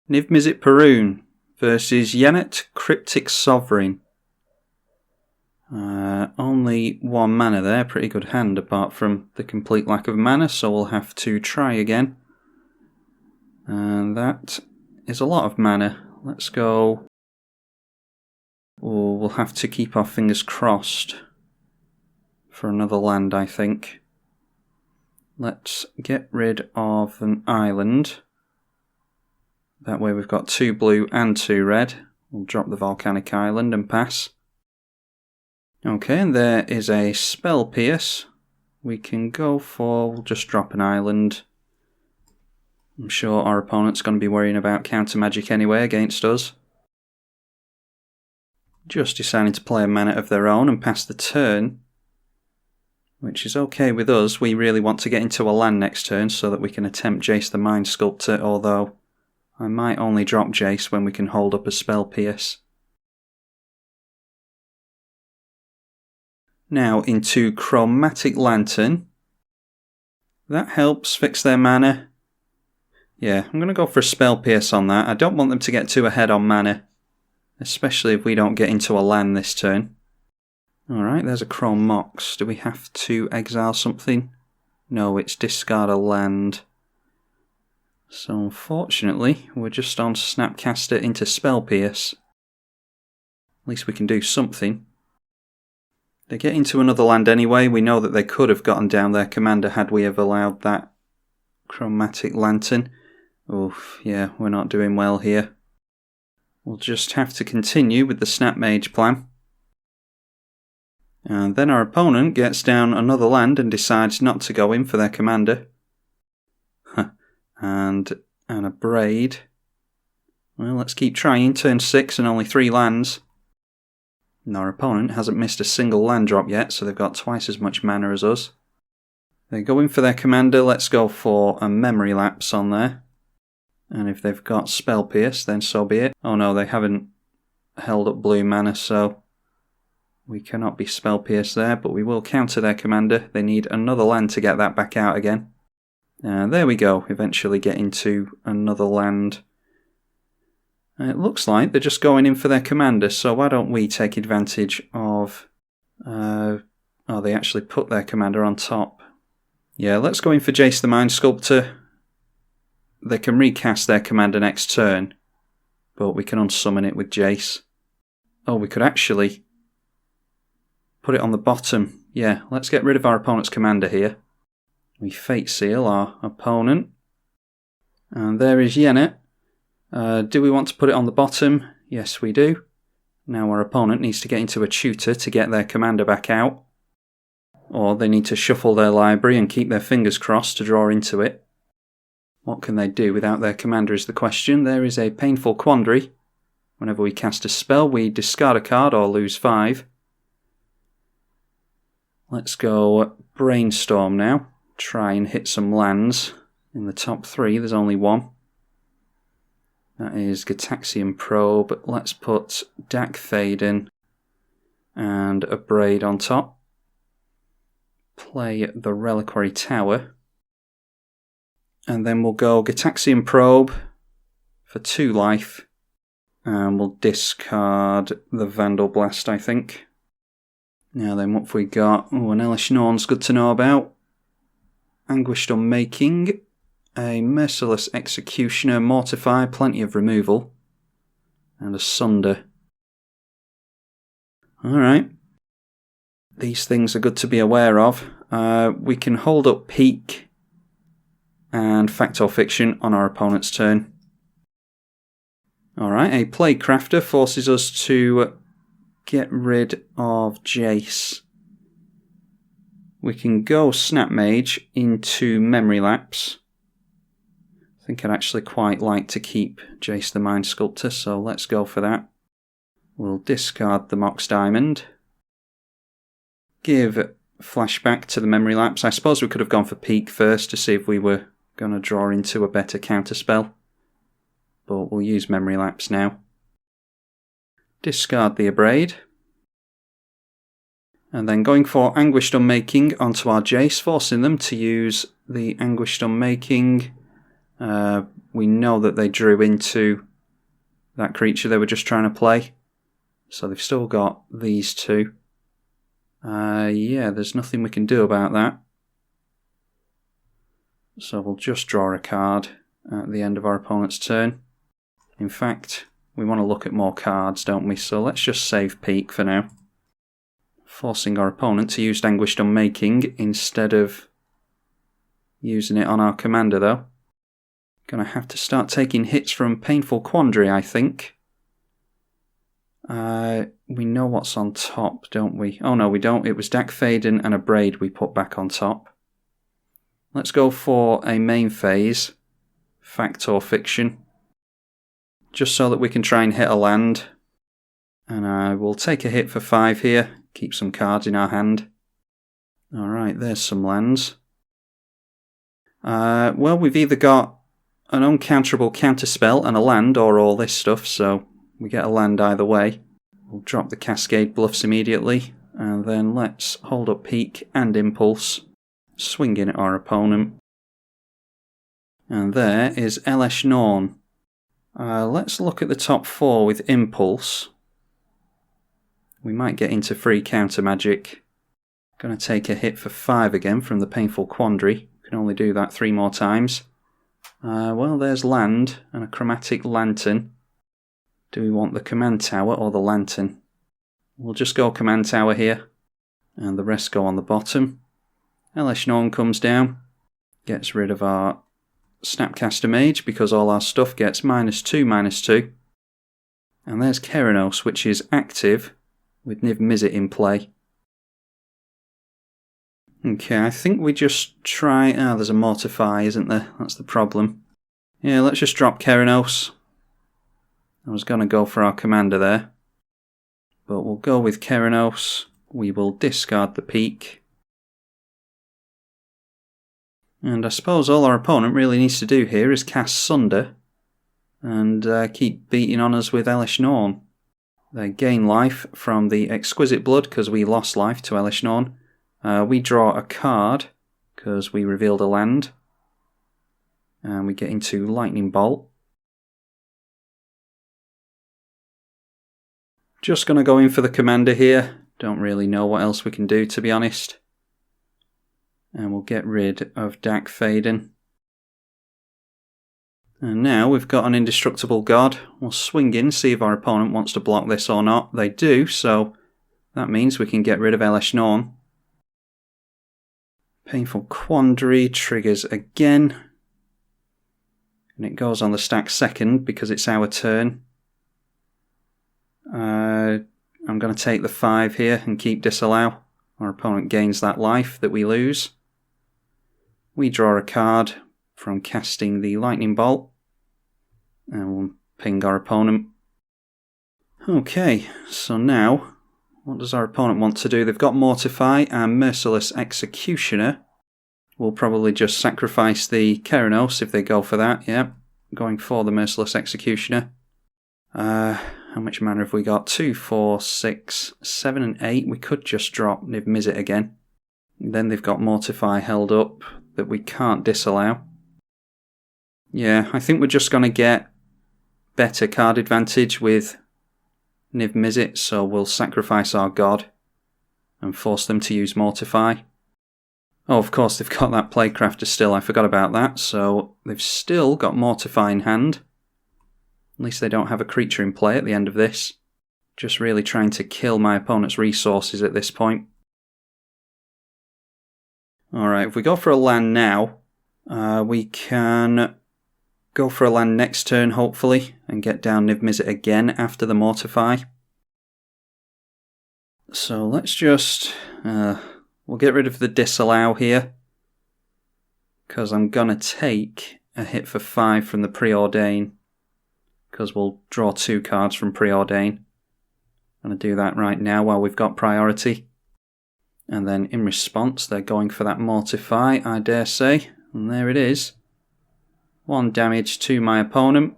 Niv Mizzet Parun versus Yennett Cryptic Sovereign. Only one mana there, pretty good hand apart from the complete lack of mana, so we'll have to try again. And that is a lot of mana. Let's go. Oh, we'll have to keep our fingers crossed for another land, I think. Let's get rid of an island. That way we've got 2 blue and 2 red. We'll drop the volcanic island and pass. Okay, and there is a spell pierce. We can go for, we'll just drop an island. I'm sure our opponent's going to be worrying about counter magic anyway against us. Just deciding to play a mana of their own and pass the turn, which is okay with us. We really want to get into a land next turn so that we can attempt Jace the Mind Sculptor, although I might only drop Jace when we can hold up a spell pierce. Now into Chromatic Lantern. That helps fix their mana. Yeah, I'm going to go for a spell pierce on that. I don't want them to get too ahead on mana, especially if we don't get into a land this turn. Alright, there's a Chrome Mox. Do we have to exile something? No, it's discard a land. So unfortunately, we're just on Snapcaster into Spell Pierce. At least we can do something. They get into another land anyway. We know that they could have gotten down their commander had we have allowed that Chromatic Lantern. Oof, yeah, we're not doing well here. We'll just have to continue with the Snap Mage plan. And then our opponent gets down another land and decides not to go in for their commander. And a Braid. Well, let's keep trying. Turn 6 and only 3 lands. And our opponent hasn't missed a single land drop yet, so they've got twice as much mana as us. They're going for their commander. Let's go for a Memory Lapse on there. And if they've got Spell Pierce, then so be it. Oh no, they haven't held up blue mana, so we cannot be Spell Pierce there, but we will counter their commander. They need another land to get that back out again. There we go, eventually get into another land. It looks like they're just going in for their commander, so why don't we take advantage of... oh, they actually put their commander on top. Yeah, let's go in for Jace the Mind Sculptor. They can recast their commander next turn, but we can unsummon it with Jace. Oh, we could actually put it on the bottom. Yeah, let's get rid of our opponent's commander here. We Fate Seal our opponent. And there is Yennett. Do we want to put it on the bottom? Yes, we do. Now our opponent needs to get into a tutor to get their commander back out. Or they need to shuffle their library and keep their fingers crossed to draw into it. What can they do without their commander is the question. There is a painful quandary. Whenever we cast a spell, we discard a card or lose 5. Let's go Brainstorm now. Try and hit some lands. In the top 3, there's only one. That is Gitaxian Probe. Let's put Dak Thaden and a Braid on top. Play the Reliquary Tower. And then we'll go Gitaxian Probe for 2 life. And we'll discard the Vandal Blast, I think. Now then, what have we got? Oh, an Elish Norn's good to know about. Anguished Unmaking. A Merciless Executioner. Mortify, plenty of removal. And a Sunder. Alright. These things are good to be aware of. We can hold up Peak and Fact or Fiction on our opponent's turn. Alright, a Plague Crafter forces us to get rid of Jace. We can go Snap Mage into Memory Lapse. I think I'd actually quite like to keep Jace the Mind Sculptor, so let's go for that. We'll discard the Mox Diamond. Give flashback to the Memory Lapse. I suppose we could have gone for Peak first to see if we were going to draw into a better counterspell. But we'll use Memory Lapse now. discard the Abrade. And then going for Anguished Unmaking onto our Jace, forcing them to use the Anguished Unmaking. We know that they drew into that creature they were just trying to play. So they've still got these two. Yeah, there's nothing we can do about that. So we'll just draw a card at the end of our opponent's turn. In fact, we want to look at more cards, don't we? So let's just save peak for now. Forcing our opponent to use Anguished Unmaking instead of using it on our commander, though. Gonna have to start taking hits from Painful Quandary, I think. We know what's on top, don't we? Oh no, we don't. It was Dackfaden and Abrade we put back on top. Let's go for a main phase, Fact or Fiction, just so that we can try and hit a land. And I will take a hit for 5 here, keep some cards in our hand. Alright, there's some lands. Well, we've either got an uncounterable counterspell and a land, or all this stuff, so we get a land either way. We'll drop the Cascade Bluffs immediately, and then let's hold up Peak and Impulse, swing in at our opponent. And there is Elesh Norn. Let's look at the top 4 with Impulse. We might get into free counter magic. Gonna take a hit for 5 again from the Painful Quandary. Can only do that 3 more times. Well, there's land and a Chromatic Lantern. Do we want the Command Tower or the Lantern? We'll just go Command Tower here, and the rest go on the bottom. Elesh Norn comes down, gets rid of our Snapcaster Mage because all our stuff gets -2/-2. And there's Keranos, which is active with Niv Mizzet in play. Okay, I think we just try... there's a Mortify, isn't there? That's the problem. Yeah, let's just drop Keranos. I was going to go for our commander there. But we'll go with Keranos. We will discard the Peak. And I suppose all our opponent really needs to do here is cast Sunder and keep beating on us with Elesh Norn. They gain life from the Exquisite Blood because we lost life to Elesh Norn. We draw a card because we revealed a land. And we get into Lightning Bolt. Just going to go in for the commander here. Don't really know what else we can do, to be honest. And we'll get rid of Dackfaden. And now we've got an Indestructible God. We'll swing in, see if our opponent wants to block this or not. They do, so that means we can get rid of Elesh Norn. Painful Quandary triggers again. And it goes on the stack second because it's our turn. I'm going to take the 5 here and keep Disallow. Our opponent gains that life that we lose. We draw a card from casting the Lightning Bolt. And we'll ping our opponent. Okay, so now, what does our opponent want to do? They've got Mortify and Merciless Executioner. We'll probably just sacrifice the Keranos if they go for that. Yep, going for the Merciless Executioner. How much mana have we got? 2, 4, 6, 7 and 8. We could just drop Niv Mizzet again. Then they've got Mortify held up that we can't disallow. Yeah, I think we're just going to get better card advantage with Niv Mizzet, so we'll sacrifice our god and force them to use Mortify. Oh, of course, they've got that Playcrafter still. I forgot about that. So they've still got Mortify in hand. At least they don't have a creature in play at the end of this. Just really trying to kill my opponent's resources at this point. Alright, if we go for a land now, we can go for a land next turn, hopefully, and get down Niv Mizzet again after the Mortify. So let's just... we'll get rid of the Disallow here, because I'm going to take a hit for 5 from the Preordain, because we'll draw 2 cards from Preordain. I'm going to do that right now while we've got priority. And then in response, they're going for that Mortify, I dare say. And there it is. 1 damage to my opponent.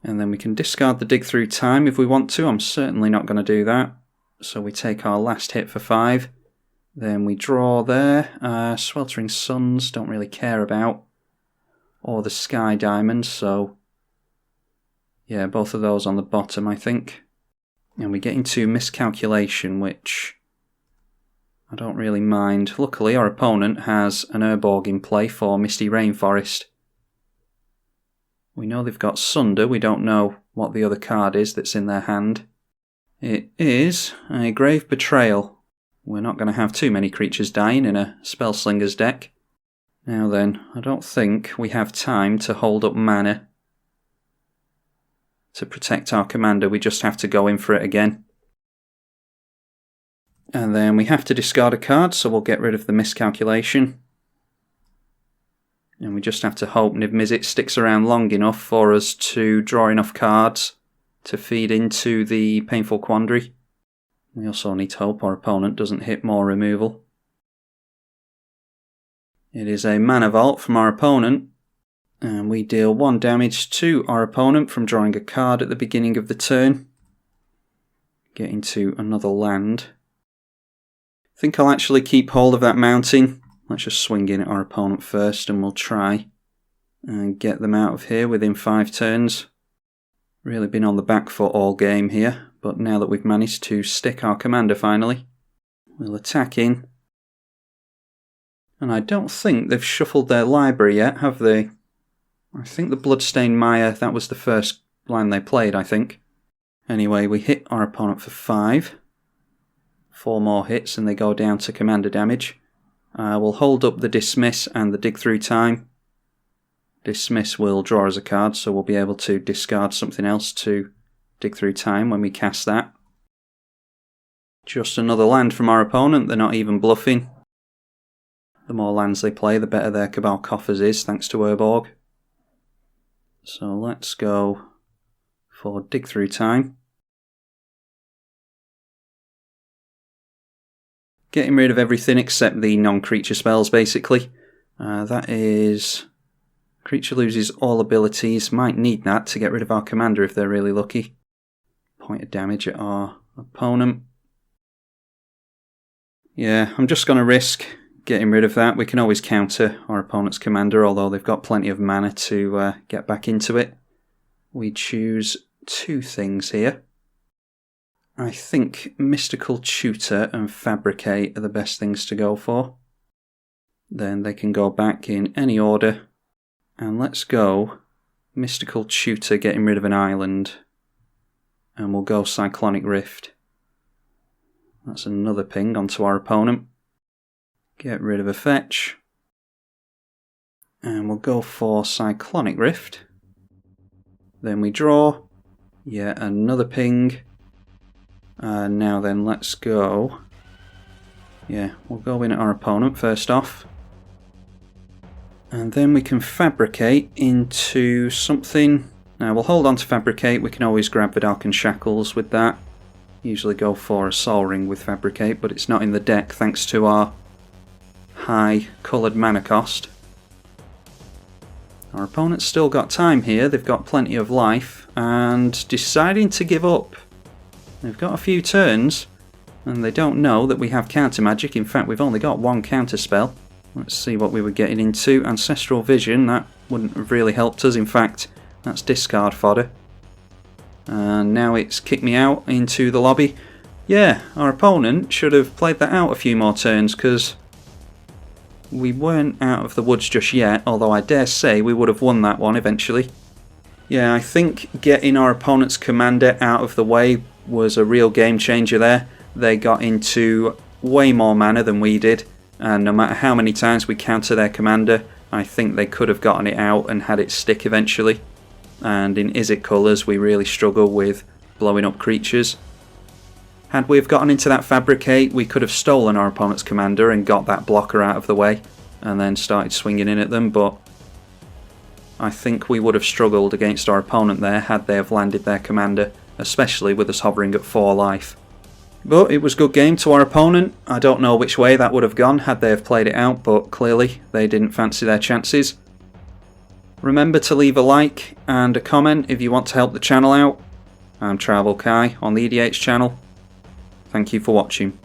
And then we can discard the dig through time if we want to. I'm certainly not going to do that. So we take our last hit for 5. Then we draw there. Sweltering Suns, don't really care about. Or the Sky Diamond, so yeah, both of those on the bottom, I think. And we get into Miscalculation, which I don't really mind. Luckily, our opponent has an Urborg in play for Misty Rainforest. We know they've got Sunder. We don't know what the other card is that's in their hand. It is a Grave Betrayal. We're not going to have too many creatures dying in a Spellslinger's deck. Now then, I don't think we have time to hold up mana to protect our commander. We just have to go in for it again. And then we have to discard a card, so we'll get rid of the Miscalculation. And we just have to hope Niv Mizzet sticks around long enough for us to draw enough cards to feed into the Painful Quandary. We also need to hope our opponent doesn't hit more removal. It is a Mana Vault from our opponent, and we deal 1 damage to our opponent from drawing a card at the beginning of the turn. Get into another land. I think I'll actually keep hold of that mountain. Let's just swing in at our opponent first and we'll try and get them out of here within 5 turns. Really been on the back foot all game here, but now that we've managed to stick our commander finally, we'll attack in. And I don't think they've shuffled their library yet, have they? I think the Bloodstained Mire, that was the first line they played, I think. Anyway, we hit our opponent for 5. 4 more hits and they go down to commander damage. We'll hold up the Dismiss and the Dig Through Time. Dismiss will draw us a card, so we'll be able to discard something else to Dig Through Time when we cast that. Just another land from our opponent, they're not even bluffing. The more lands they play, the better their Cabal Coffers is, thanks to Urborg. So let's go for Dig Through Time. Getting rid of everything except the non-creature spells, basically. That is... Creature loses all abilities. Might need that to get rid of our commander if they're really lucky. Point of damage at our opponent. Yeah, I'm just going to risk getting rid of that. We can always counter our opponent's commander, although they've got plenty of mana to get back into it. We choose 2 things here. I think Mystical Tutor and Fabricate are the best things to go for. Then they can go back in any order. And let's go Mystical Tutor, getting rid of an island. And we'll go Cyclonic Rift. That's another ping onto our opponent. Get rid of a fetch. And we'll go for Cyclonic Rift. Then we draw. Yet another ping. Now then, let's go. Yeah, we'll go in at our opponent first off. And then we can Fabricate into something. Now we'll hold on to Fabricate. We can always grab Vidalcan Shackles with that. Usually go for a Sol Ring with Fabricate, but it's not in the deck thanks to our high coloured mana cost. Our opponent's still got time here. They've got plenty of life and deciding to give up. They've got a few turns and they don't know that we have counter magic. In fact, we've only got 1 counter spell. Let's see what we were getting into. Ancestral Vision, that wouldn't have really helped us. In fact, that's discard fodder. And now it's kicked me out into the lobby. Yeah, our opponent should have played that out a few more turns because we weren't out of the woods just yet, although I dare say we would have won that one eventually. Yeah, I think getting our opponent's commander out of the way was a real game changer there. They got into way more mana than we did, and no matter how many times we counter their commander, I think they could have gotten it out and had it stick eventually. And in Izzet colours, we really struggle with blowing up creatures. Had we have gotten into that Fabricate, we could have stolen our opponent's commander and got that blocker out of the way, and then started swinging in at them, but I think we would have struggled against our opponent there had they have landed their commander, especially with us hovering at 4 life. But it was a good game to our opponent. I don't know which way that would have gone had they have played it out, but clearly they didn't fancy their chances. Remember to leave a like and a comment if you want to help the channel out. I'm tribalkai on the EDH channel. Thank you for watching.